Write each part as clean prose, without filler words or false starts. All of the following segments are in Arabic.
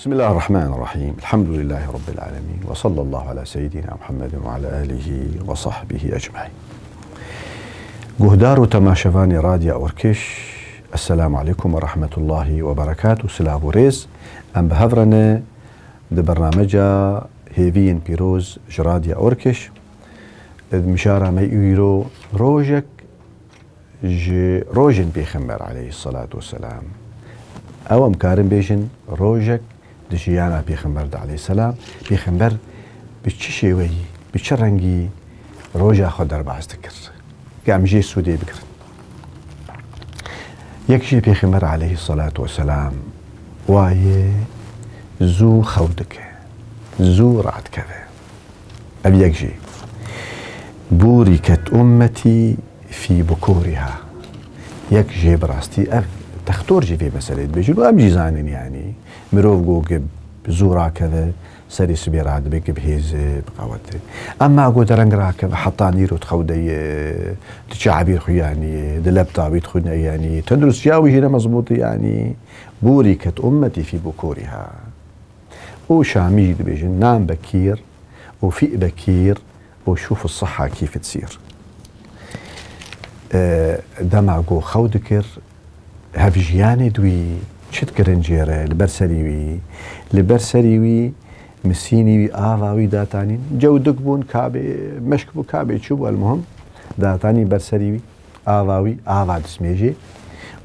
بسم الله الرحمن الرحيم. الحمد لله رب العالمين، وصلى الله على سيدنا محمد وعلى آله وصحبه أجمعين. جهدار تماشفاني راديا أوركش، السلام عليكم ورحمة الله وبركاته. سلام ريز أم بهفرنا برنامج هيفين بيروز جراديا أوركش مشارة ما يرو روجك روجن بيخمر عليه الصلاة والسلام، أو مكارم بيجن روجك دجيانا بيخمر عليه السلام. بيخمر بتشي وي بتشرنجي روجا خدر بعستكر قام جي سودي بكر يكشي بيخمر عليه الصلاة والسلام واي زو خودك زو رعد كذا أبي يكشي بوركت أمتي في بكورها يكشي براستي تختور جي في مسألة بيجلو أم جيزانين يعني مروف قوقب زورا كذا سري سبيرات بيقب هيز بقوته. أما أقول درنج راكب حطاني رو تخودي تشعبير خو يعني دلابتاب يدخلنا يعني تدرس جاوي هنا مزبوط يعني بوركت أمتي في بكورها. وشامي بيجن نام بكير وفيق بكير وشوف الصحة كيف تصير. دمع قو خودكر هفجياني دوي شت كرنجيرة لبرسريوي مسينيوي آواوي داتانين جو دقبون كابي مشكبو كابي تشوبو المهم داتاني برسريوي آواوي آوا دسميجي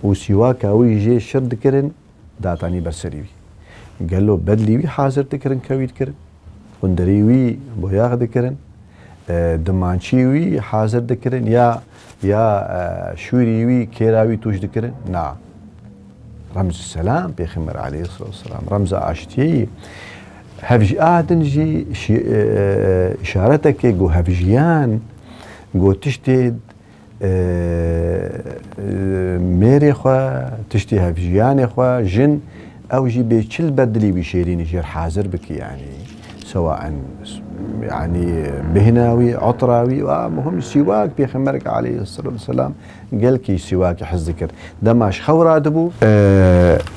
وسيواك اوي جي شرد كرن داتاني برسريوي قالو بدليوي حاضر دكرن كويد كرن وندريوي بوياغ دكرن دمانشيوي حاضر دكرن يا شوريوي كيراوي توش دكرن نعم. رمز السلام بيخمر عليه الصلاة والسلام رمز عاشتي هفجي آدنجي إشارتك جو هفجيان جو تشتد ميري خوا تشتي هفجيان خوا جن أو جي بيشل بدلي بيشيرين جير حاضر بك يعني سواء يعني بهناوي عطراوي ومهم سواك بيخمرك عليه الصلاة والسلام قال كي سواك حذكر دماش خورا دبو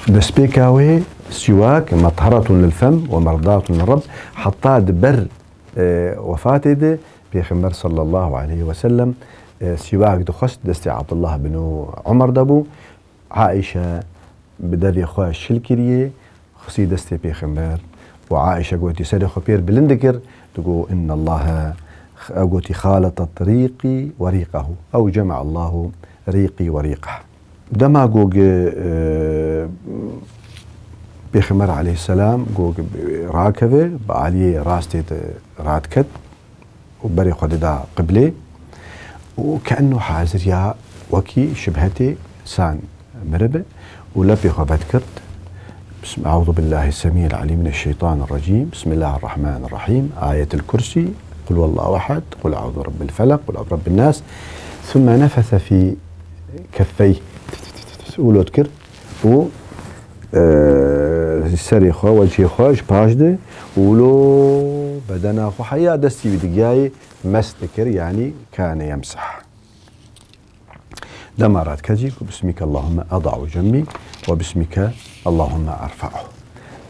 دسبيكاوي سواك مطهرة للفم ومرضاة للرب حتى دبر وفاته بيخمر صلى الله عليه وسلم سواك دخست دستي عبد الله بن عمر دبو عائشة بدري خواه الشلكرية خصي دستي بيخمر وعائشة قوتي سري خبير بلندكر تقول إن الله قوتي خالط ريقي وريقه أو جمع الله ريقي وريقه. دما قوق بيخمر عليه السلام قوق راكبه بعليه راستي راتكت وبري خد دا قبله وكأنه حازر يا وكي شبهتي سان مربع ولا بيخبتكرت. أعوذ بالله السميع العليم من الشيطان الرجيم. بسم الله الرحمن الرحيم. آية الكرسي قل والله أحد قل أعوذ برب الفلق قل أعوذ برب الناس ثم نفث في كفيه ولو تكر و سري خوا وجهي خواج باجده ولو بدنا خو حيا دستي بدقاي مستكر يعني كان يمسح دمارات كجي باسمك اللهم أضع جنبي وباسمك اللهم أرفعه.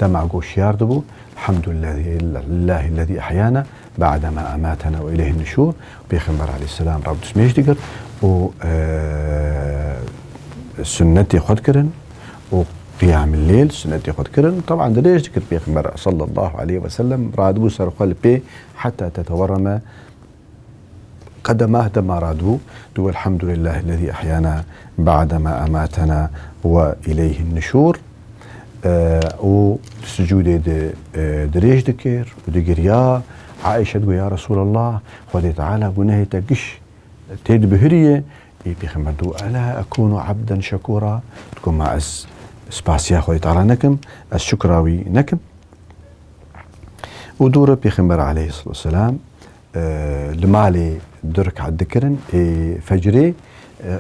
دمع قوش ياردبو الحمد لله الذي أحيانا بعدما أماتنا وإليه النشور. بيخمر عليه السلام رب تسميش دقر و سنتي خد كرن وقيام الليل سنتي خد كرن. طبعا ليش ذكر بيخمر صلى الله عليه وسلم رادبو سرقل بي حتى تتورم قدماه دما رادو دو الحمد لله الذي أحيانا بعدما أماتنا وإليه النشور. وسجود دريج دكير ودقر يا عائشة دو يا رسول الله خذي تعالى بنهي تقش تيد بهرية بيخمر دو ألا أكون عبدا شكورا تكون مع سباسيا خذي تعالى نكم الشكراوي نكم. ودور بيخمر عليه الصلاة والسلام لمالي درك على الذكرن فجري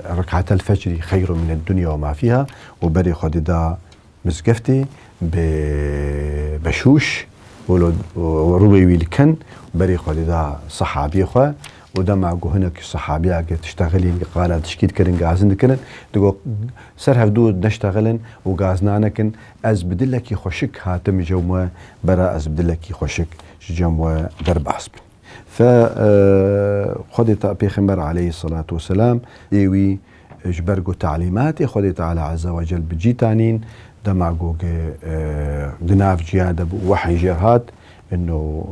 ركعة الفجر خير من الدنيا وما فيها وبري خددا مسقفتي بشوش وروي ويلكن بري خددا صحابي خو ودمع هناك الصحابية تشتغلين قال تشكيد كرن غازن كرن تقول سر هفدود نشتغلن وغازنانكن از بدلك يخشك هاتم جوما برا از بدلك يخشك جموا درب حسب فخدت بيخمر عليه الصلاة والسلام ايوي جبرقو تعليمات خدت تعالى عز وجل بجيتانين دمعقو قناف جيادة وحي جيرهات انه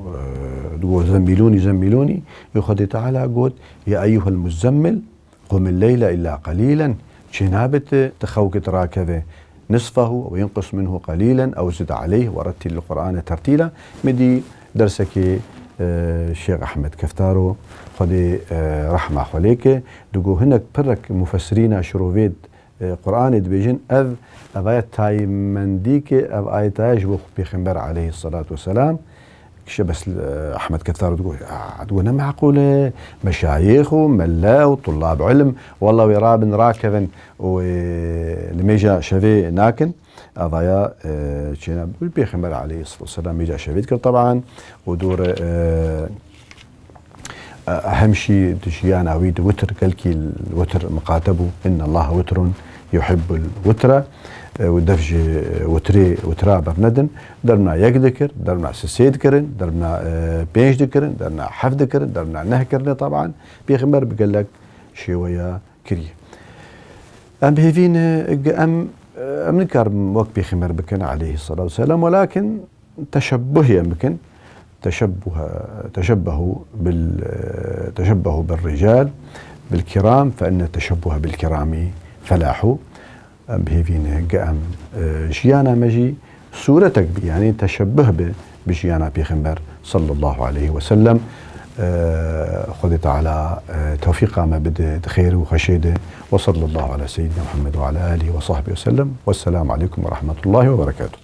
زملوني يخدي تعالى قوت يا ايها المزمل قم الليل الا قليلا شنابت تخوك راكبه نصفه وينقص منه قليلا او زد عليه ورتل القرآن ترتيلا مدي درسك الشيخ احمد كفتارو خدي رحمه عليك دقو هناك برك مفسرين شروفيد قرآن دبيجن اذ اذايت تاي منديك اذ ايتاج بيخمبر عليه الصلاة والسلام بس احمد كثار تقول معقوله مشايخ وملا وطلاب علم والله ويرابن راكبن ولميجا شفي ناكن اضايا شينا بالبيخمر عليه الصلاه والسلام ميجا شفي طبعا ودور اهم شيء تشيانا ويد وتر كلكي الوتر مقاتبه ان الله وتر يحب الوتر ودفج وترا برندن درنا يك ذكر درنا سيد كرن درنا بيش ذكرن درنا حف ذكرن درنا نه كرن طبعا بيخمر بقول لك شويه كريه ام بهفين ام نكر وقت بيخمر بكن عليه الصلاه والسلام ولكن تشبه يمكن تشبهوا بالرجال بالكرام فان التشبه بالكرام فلاح بهيفين قام جيانا مجي صورتك يعني تشبه بجيانا بيخمبر صلى الله عليه وسلم خذت على توفيق ما بده خير وخشيده وصلى الله على سيدنا محمد وعلى آله وصحبه وسلم والسلام عليكم ورحمة الله وبركاته.